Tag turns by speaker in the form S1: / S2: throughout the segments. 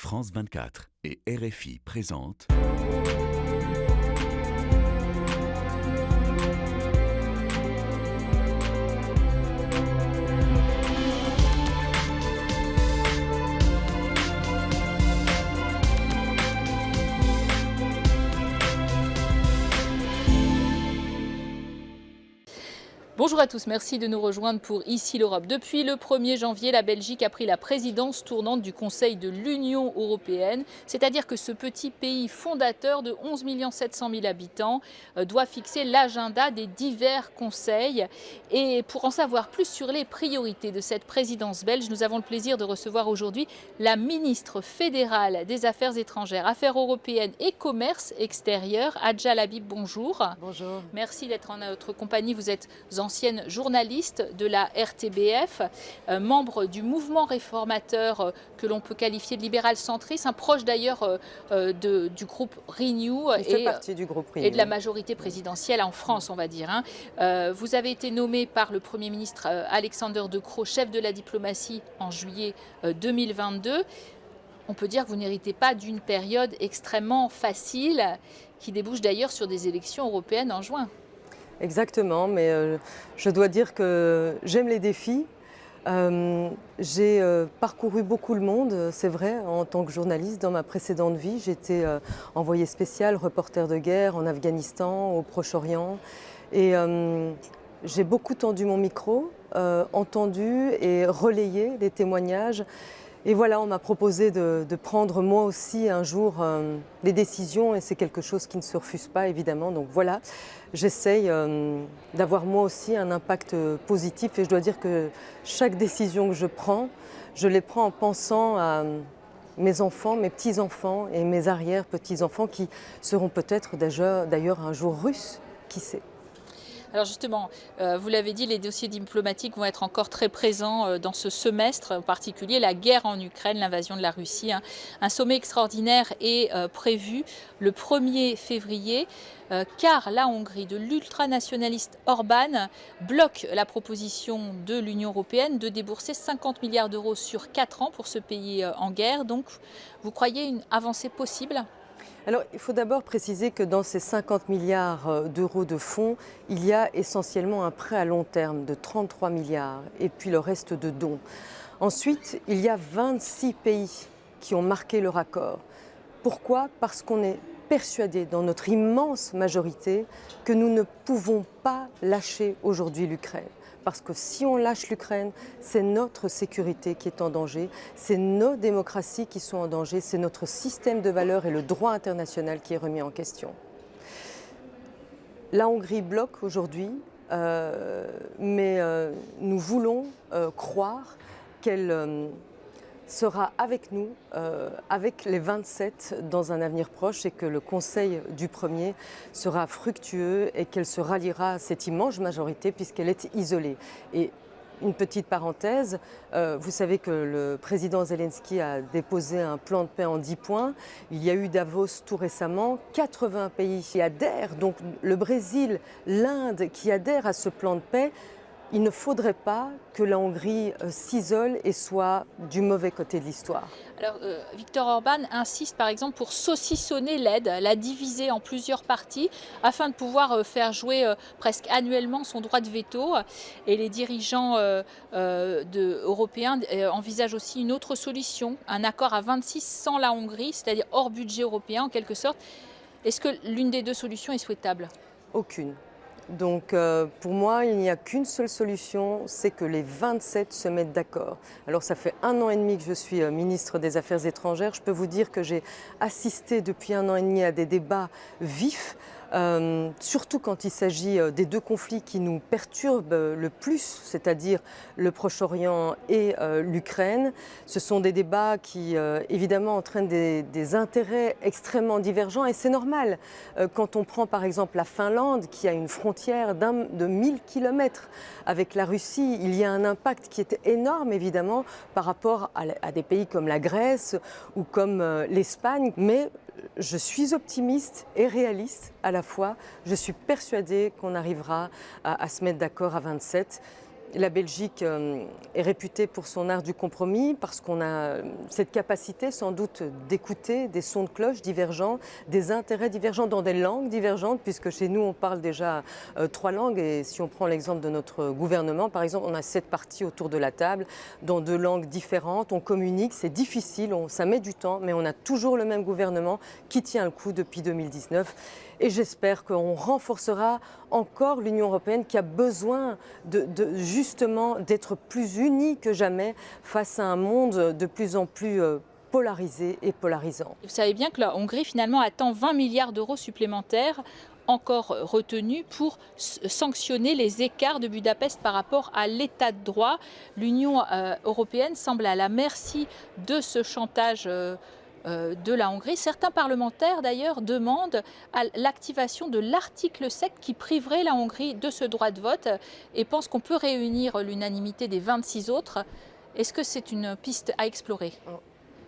S1: France 24 et RFI présentent
S2: Bonjour à tous, merci de nous rejoindre pour Ici l'Europe. Depuis le 1er janvier, la Belgique a pris la présidence tournante du Conseil de l'Union européenne, c'est-à-dire que ce petit pays fondateur de 11 700 000 habitants doit fixer l'agenda des divers conseils. Et pour en savoir plus sur les priorités de cette présidence belge, nous avons le plaisir de recevoir aujourd'hui la ministre fédérale des Affaires étrangères, Affaires européennes et Commerce extérieur, Adja Labib. Bonjour.
S3: Bonjour.
S2: Merci d'être en notre compagnie. Vous êtes ancienne journaliste de la RTBF, membre du mouvement réformateur que l'on peut qualifier de libéral centriste, proche d'ailleurs du groupe Renew et de la majorité présidentielle en France, on va dire. Vous avez été nommé par le Premier ministre Alexander De Croo, chef de la diplomatie en juillet 2022. On peut dire que vous n'héritez pas d'une période extrêmement facile qui débouche d'ailleurs sur des élections européennes en juin.
S3: Exactement, mais je dois dire que j'aime les défis. J'ai parcouru beaucoup le monde, c'est vrai, en tant que journaliste. Dans ma précédente vie, j'étais envoyée spéciale, reporter de guerre en Afghanistan, au Proche-Orient. Et j'ai beaucoup tendu mon micro, entendu et relayé les témoignages. Et voilà, on m'a proposé de prendre moi aussi un jour les décisions, et c'est quelque chose qui ne se refuse pas évidemment. Donc voilà, j'essaye d'avoir moi aussi un impact positif, et je dois dire que chaque décision que je les prends en pensant à mes enfants, mes petits-enfants et mes arrière-petits-enfants qui seront peut-être d'ailleurs un jour russes, qui sait.
S2: Alors justement, vous l'avez dit, les dossiers diplomatiques vont être encore très présents dans ce semestre, en particulier la guerre en Ukraine, l'invasion de la Russie. Un sommet extraordinaire est prévu le 1er février, car la Hongrie de l'ultranationaliste Orbán bloque la proposition de l'Union européenne de débourser 50 milliards d'euros sur 4 ans pour ce pays en guerre. Donc, vous croyez une avancée possible ?
S3: Alors, il faut d'abord préciser que dans ces 50 milliards d'euros de fonds, il y a essentiellement un prêt à long terme de 33 milliards et puis le reste de dons. Ensuite, il y a 26 pays qui ont marqué leur accord. Pourquoi ? Parce qu'on est persuadé, dans notre immense majorité, que nous ne pouvons pas lâcher aujourd'hui l'Ukraine. Parce que si on lâche l'Ukraine, c'est notre sécurité qui est en danger, c'est nos démocraties qui sont en danger, c'est notre système de valeurs et le droit international qui est remis en question. La Hongrie bloque aujourd'hui, mais nous voulons croire qu'elle sera avec nous, avec les 27 dans un avenir proche, et que le Conseil du 1er sera fructueux et qu'elle se ralliera à cette immense majorité puisqu'elle est isolée. Et une petite parenthèse, vous savez que le président Zelensky a déposé un plan de paix en 10 points. Il y a eu Davos tout récemment, 80 pays qui adhèrent, donc le Brésil, l'Inde qui adhèrent à ce plan de paix. Il ne faudrait pas que la Hongrie s'isole et soit du mauvais côté de l'histoire.
S2: Alors, Viktor Orbán insiste par exemple pour saucissonner l'aide, la diviser en plusieurs parties, afin de pouvoir faire jouer presque annuellement son droit de veto. Et les dirigeants européens envisagent aussi une autre solution, un accord à 26 sans la Hongrie, c'est-à-dire hors budget européen en quelque sorte. Est-ce que l'une des deux solutions est souhaitable ?
S3: Aucune. Donc pour moi, il n'y a qu'une seule solution, c'est que les 27 se mettent d'accord. Alors ça fait 1 an et demi que je suis ministre des Affaires étrangères. Je peux vous dire que j'ai assisté depuis 1 an et demi à des débats vifs, surtout quand il s'agit des deux conflits qui nous perturbent le plus, c'est-à-dire le Proche-Orient et l'Ukraine. Ce sont des débats qui évidemment entraînent des intérêts extrêmement divergents, et c'est normal. Quand on prend par exemple la Finlande, qui a une frontière de 1000 km avec la Russie, il y a un impact qui est énorme évidemment par rapport à des pays comme la Grèce ou comme l'Espagne. Mais je suis optimiste et réaliste à la fois. Je suis persuadée qu'on arrivera à se mettre d'accord à 27. La Belgique est réputée pour son art du compromis parce qu'on a cette capacité sans doute d'écouter des sons de cloche divergents, des intérêts divergents dans des langues divergentes, puisque chez nous on parle déjà 3 langues et si on prend l'exemple de notre gouvernement, par exemple, on a 7 partis autour de la table dans 2 langues différentes, on communique, c'est difficile, ça met du temps, mais on a toujours le même gouvernement qui tient le coup depuis 2019 et j'espère qu'on renforcera encore l'Union européenne qui a besoin justement d'être plus unie que jamais face à un monde de plus en plus polarisé et polarisant.
S2: Vous savez bien que la Hongrie finalement attend 20 milliards d'euros supplémentaires encore retenus pour sanctionner les écarts de Budapest par rapport à l'état de droit. L'Union européenne semble à la merci de ce chantage de la Hongrie. Certains parlementaires d'ailleurs demandent l'activation de l'article 7 qui priverait la Hongrie de ce droit de vote et pensent qu'on peut réunir l'unanimité des 26 autres. Est-ce que c'est une piste à explorer ?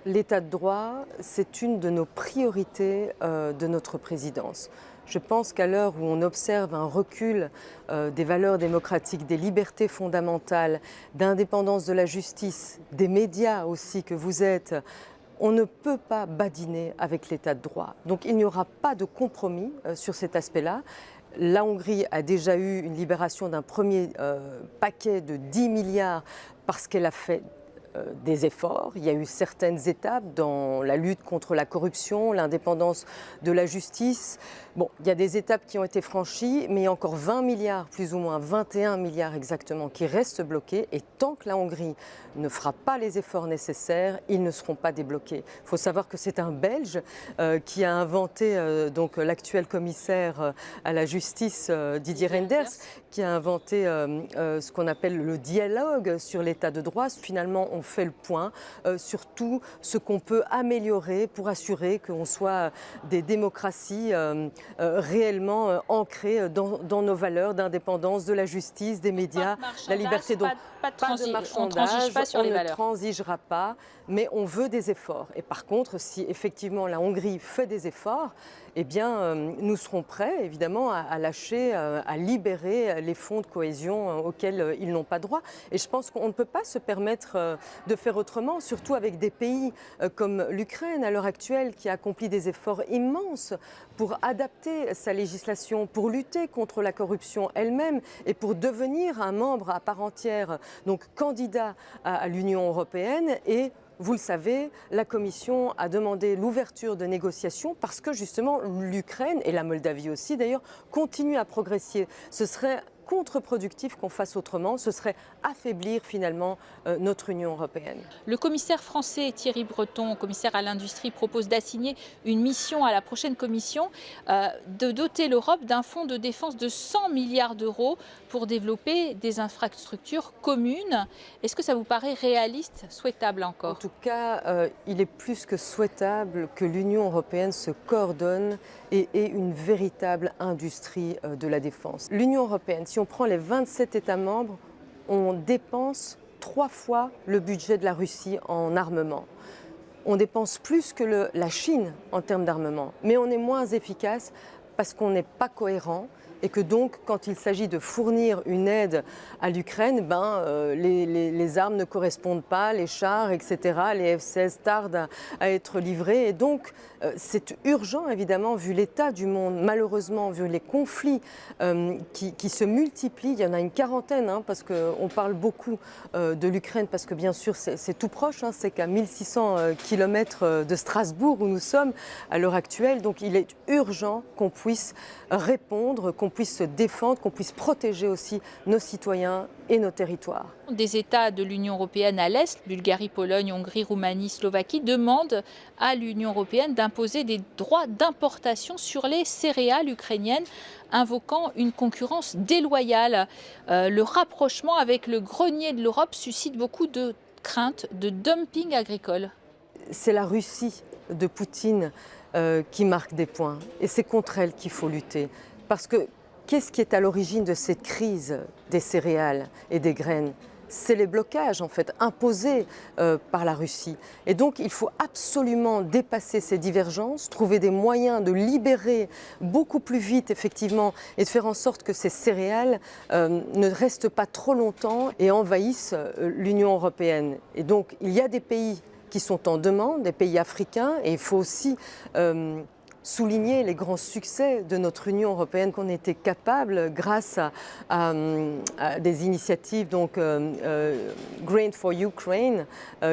S3: L'état de droit, c'est une de nos priorités de notre présidence. Je pense qu'à l'heure où on observe un recul des valeurs démocratiques, des libertés fondamentales, d'indépendance de la justice, des médias aussi que vous êtes, on ne peut pas badiner avec l'état de droit. Donc il n'y aura pas de compromis sur cet aspect-là. La Hongrie a déjà eu une libération d'un premier paquet de 10 milliards parce qu'elle a fait des efforts. Il y a eu certaines étapes dans la lutte contre la corruption, l'indépendance de la justice. Bon, il y a des étapes qui ont été franchies, mais il y a encore 20 milliards, plus ou moins 21 milliards exactement, qui restent bloqués. Et tant que la Hongrie ne fera pas les efforts nécessaires, ils ne seront pas débloqués. Il faut savoir que c'est un Belge qui a inventé, donc l'actuel commissaire à la justice, Didier Reynders, qui a inventé ce qu'on appelle le dialogue sur l'état de droit. Finalement, on fait le point sur tout ce qu'on peut améliorer pour assurer qu'on soit des démocraties réellement ancrées dans nos valeurs d'indépendance, de la justice, des médias, la liberté. Donc,
S2: pas de
S3: marchandage,
S2: on
S3: ne transigera pas, mais on veut des efforts. Et par contre, si effectivement la Hongrie fait des efforts, eh bien, nous serons prêts, évidemment, à lâcher, à libérer les fonds de cohésion auxquels ils n'ont pas droit. Et je pense qu'on ne peut pas se permettre de faire autrement, surtout avec des pays comme l'Ukraine à l'heure actuelle, qui accomplit des efforts immenses pour adapter sa législation, pour lutter contre la corruption elle-même et pour devenir un membre à part entière, donc candidat à l'Union européenne. Et vous le savez, la Commission a demandé l'ouverture de négociations parce que justement l'Ukraine, et la Moldavie aussi d'ailleurs, continuent à progresser. Ce serait contre-productif qu'on fasse autrement, ce serait affaiblir finalement notre Union européenne.
S2: Le commissaire français Thierry Breton, commissaire à l'industrie, propose d'assigner une mission à la prochaine commission, de doter l'Europe d'un fonds de défense de 100 milliards d'euros pour développer des infrastructures communes. Est-ce que ça vous paraît réaliste, souhaitable encore ?
S3: En tout cas, il est plus que souhaitable que l'Union européenne se coordonne et ait une véritable industrie de la défense. L'Union européenne, si on prend les 27 États membres, on dépense 3 fois le budget de la Russie en armement. On dépense plus que la Chine en termes d'armement, mais on est moins efficace parce qu'on n'est pas cohérent et que donc, quand il s'agit de fournir une aide à l'Ukraine, les armes ne correspondent pas, les chars, etc., les F-16 tardent à être livrés. Et donc, c'est urgent, évidemment, vu l'état du monde, malheureusement, vu les conflits qui se multiplient. Il y en a une quarantaine, parce qu'on parle beaucoup de l'Ukraine, parce que bien sûr, c'est tout proche, c'est qu'à 1600 km de Strasbourg, où nous sommes à l'heure actuelle. Donc, il est urgent qu'on puisse répondre, qu'on puisse se défendre, qu'on puisse protéger aussi nos citoyens et nos territoires.
S2: Des États de l'Union européenne à l'Est, Bulgarie, Pologne, Hongrie, Roumanie, Slovaquie, demandent à l'Union européenne d'imposer des droits d'importation sur les céréales ukrainiennes, invoquant une concurrence déloyale. Le rapprochement avec le grenier de l'Europe suscite beaucoup de craintes de dumping agricole.
S3: C'est la Russie de Poutine qui marque des points. Et c'est contre elle qu'il faut lutter. Parce que qu'est-ce qui est à l'origine de cette crise des céréales et des graines ? c'est les blocages en fait imposés par la Russie. Et donc il faut absolument dépasser ces divergences, trouver des moyens de libérer beaucoup plus vite effectivement et de faire en sorte que ces céréales ne restent pas trop longtemps et envahissent l'Union européenne. Et donc il y a des pays qui sont en demande, des pays africains, et il faut aussi souligner les grands succès de notre Union européenne qu'on était capable, grâce à des initiatives, donc Grain for Ukraine,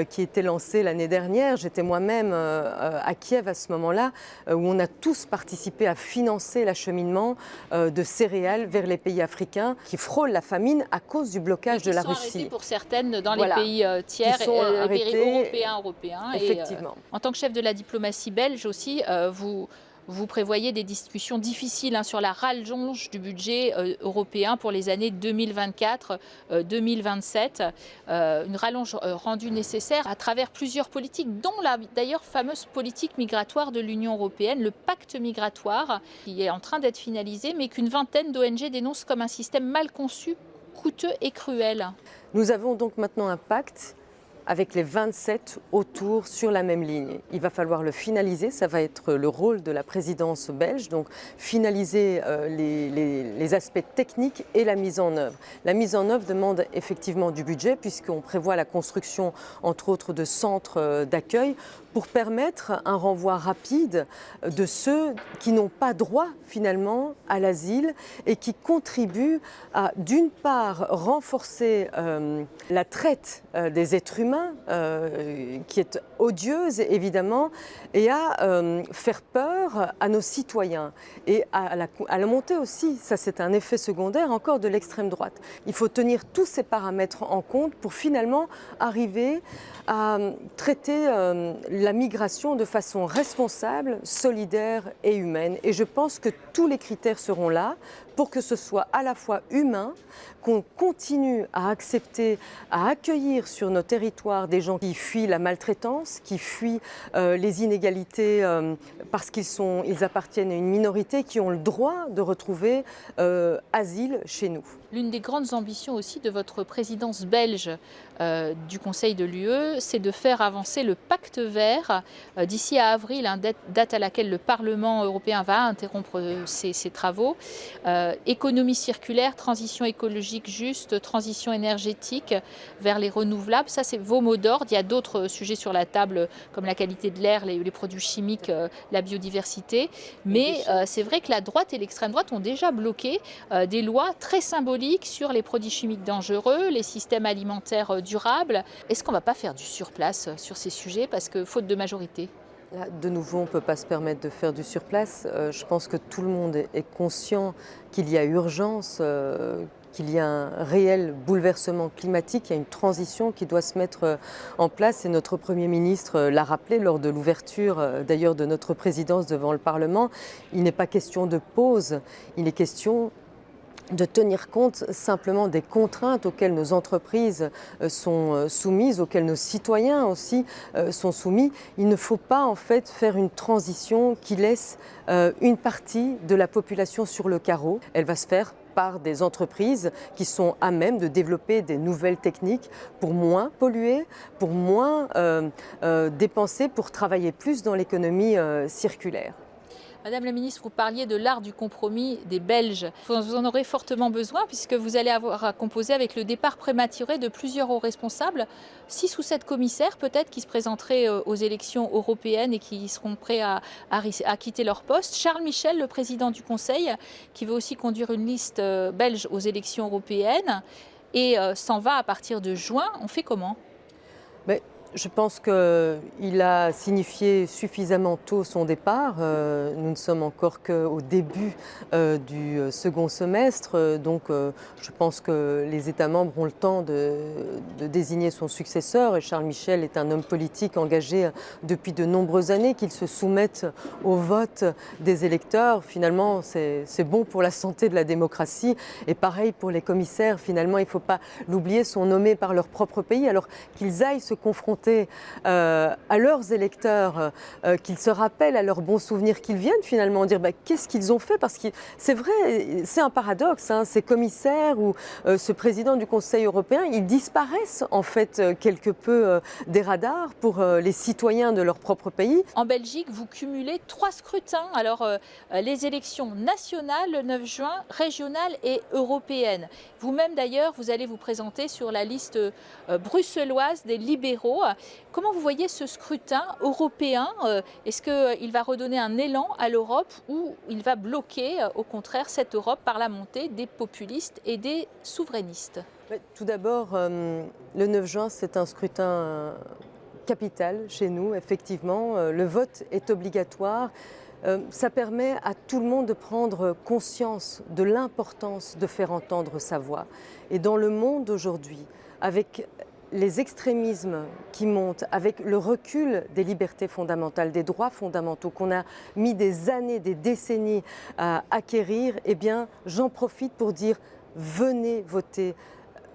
S3: qui étaient lancées l'année dernière. J'étais moi-même à Kiev à ce moment-là, où on a tous participé à financer l'acheminement de céréales vers les pays africains qui frôlent la famine à cause du blocage de la Russie.
S2: Qui sont arrêtés pour certaines dans les pays tiers, les pays européens.
S3: Effectivement.
S2: En tant que chef de la diplomatie belge aussi, vous prévoyez des discussions difficiles sur la rallonge du budget européen pour les années 2024-2027. Une rallonge rendue nécessaire à travers plusieurs politiques, dont la d'ailleurs fameuse politique migratoire de l'Union européenne, le pacte migratoire, qui est en train d'être finalisé, mais qu'une vingtaine d'ONG dénoncent comme un système mal conçu, coûteux et cruel.
S3: Nous avons donc maintenant un pacte avec les 27 autour sur la même ligne. Il va falloir le finaliser, ça va être le rôle de la présidence belge, donc finaliser les aspects techniques et la mise en œuvre. La mise en œuvre demande effectivement du budget puisqu'on prévoit la construction entre autres de centres d'accueil pour permettre un renvoi rapide de ceux qui n'ont pas droit finalement à l'asile et qui contribuent à d'une part renforcer la traite des êtres humains qui est odieuse évidemment et à faire peur à nos citoyens et à la montée aussi, ça c'est un effet secondaire encore de l'extrême droite. Il faut tenir tous ces paramètres en compte pour finalement arriver à traiter la migration de façon responsable, solidaire et humaine. Et je pense que tous les critères seront là pour que ce soit à la fois humain, qu'on continue à accepter, à accueillir sur nos territoires des gens qui fuient la maltraitance, qui fuient les inégalités parce qu'ils appartiennent à une minorité, qui ont le droit de retrouver asile chez nous.
S2: L'une des grandes ambitions aussi de votre présidence belge du Conseil de l'UE, c'est de faire avancer le pacte vert d'ici à avril, date à laquelle le Parlement européen va interrompre ses travaux. Économie circulaire, transition écologique juste, transition énergétique vers les renouvelables, ça c'est vos mots d'ordre. Il y a d'autres sujets sur la table comme la qualité de l'air, les produits chimiques, la biodiversité. Mais c'est vrai que la droite et l'extrême droite ont déjà bloqué des lois très symboliques sur les produits chimiques dangereux, les systèmes alimentaires durables. Est-ce qu'on ne va pas faire du surplace sur ces sujets parce que faute de majorité ?
S3: Là, de nouveau, on ne peut pas se permettre de faire du surplace. Je pense que tout le monde est conscient qu'il y a urgence, qu'il y a un réel bouleversement climatique, il y a une transition qui doit se mettre en place et notre Premier ministre l'a rappelé lors de l'ouverture d'ailleurs de notre présidence devant le Parlement. Il n'est pas question de pause, il est question de tenir compte simplement des contraintes auxquelles nos entreprises sont soumises, auxquelles nos citoyens aussi sont soumis. Il ne faut pas en fait faire une transition qui laisse une partie de la population sur le carreau. Elle va se faire par des entreprises qui sont à même de développer des nouvelles techniques pour moins polluer, pour moins dépenser, pour travailler plus dans l'économie circulaire.
S2: Madame la ministre, vous parliez de l'art du compromis des Belges. Vous en aurez fortement besoin puisque vous allez avoir à composer avec le départ prématuré de plusieurs hauts responsables, 6 ou 7 commissaires peut-être qui se présenteraient aux élections européennes et qui seront prêts à quitter leur poste. Charles Michel, le président du Conseil, qui veut aussi conduire une liste belge aux élections européennes et s'en va à partir de juin. On fait comment ?
S3: Je pense qu'il a signifié suffisamment tôt son départ. Nous ne sommes encore qu'au début du second semestre. Donc je pense que les États membres ont le temps de désigner son successeur. Et Charles Michel est un homme politique engagé depuis de nombreuses années. Qu'il se soumette au vote des électeurs, finalement, c'est bon pour la santé de la démocratie. Et pareil pour les commissaires, finalement, il ne faut pas l'oublier, sont nommés par leur propre pays. Alors qu'ils aillent se confronter présenter à leurs électeurs, qu'ils se rappellent à leurs bons souvenirs, qu'ils viennent finalement dire qu'est-ce qu'ils ont fait, parce que c'est vrai, c'est un paradoxe, hein, ces commissaires ou ce président du Conseil européen, ils disparaissent en fait quelque peu des radars pour les citoyens de leur propre pays.
S2: En Belgique, vous cumulez 3 scrutins, alors les élections nationales le 9 juin, régionales et européennes. Vous-même d'ailleurs, vous allez vous présenter sur la liste bruxelloise des libéraux. Comment vous voyez ce scrutin européen? Est-ce qu'il va redonner un élan à l'Europe ou il va bloquer au contraire cette Europe par la montée des populistes et des souverainistes?
S3: Tout d'abord, le 9 juin, c'est un scrutin capital chez nous, effectivement. Le vote est obligatoire. Ça permet à tout le monde de prendre conscience de l'importance de faire entendre sa voix. Et dans le monde d'aujourd'hui, avec les extrémismes qui montent, avec le recul des libertés fondamentales, des droits fondamentaux qu'on a mis des années, des décennies à acquérir, eh bien, j'en profite pour dire venez voter.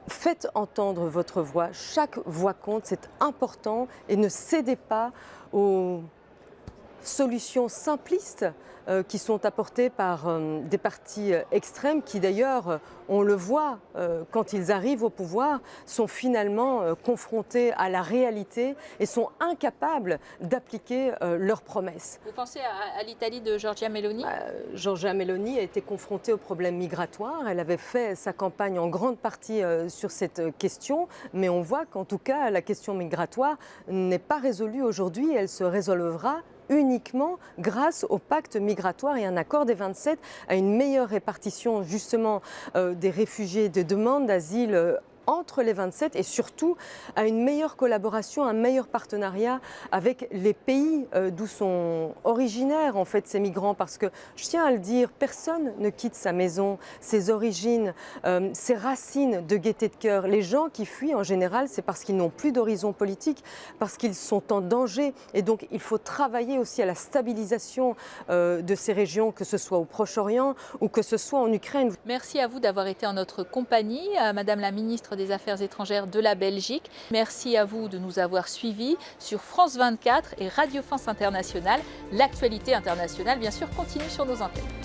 S3: Faites entendre votre voix, chaque voix compte, c'est important, et ne cédez pas aux solutions simplistes qui sont apportées par des partis extrêmes qui d'ailleurs, on le voit, quand ils arrivent au pouvoir, sont finalement confrontés à la réalité et sont incapables d'appliquer leurs promesses.
S2: Vous pensez à l'Italie de Giorgia Meloni?
S3: Giorgia Meloni a été confrontée au problème migratoire. Elle avait fait sa campagne en grande partie sur cette question, mais on voit qu'en tout cas, la question migratoire n'est pas résolue aujourd'hui. Elle se résolvera uniquement grâce au pacte migratoire et un accord des 27 à une meilleure répartition justement des réfugiés, des demandes d'asile entre les 27 et surtout à une meilleure collaboration, un meilleur partenariat avec les pays d'où sont originaires en fait ces migrants, parce que je tiens à le dire, personne ne quitte sa maison, ses origines, ses racines de gaieté de cœur. Les gens qui fuient en général, c'est parce qu'ils n'ont plus d'horizon politique, parce qu'ils sont en danger, et donc il faut travailler aussi à la stabilisation de ces régions, que ce soit au Proche-Orient ou que ce soit en Ukraine.
S2: Merci à vous d'avoir été en notre compagnie, Madame la ministre des Affaires étrangères de la Belgique. Merci à vous de nous avoir suivis sur France 24 et Radio France Internationale. L'actualité internationale, bien sûr, continue sur nos antennes.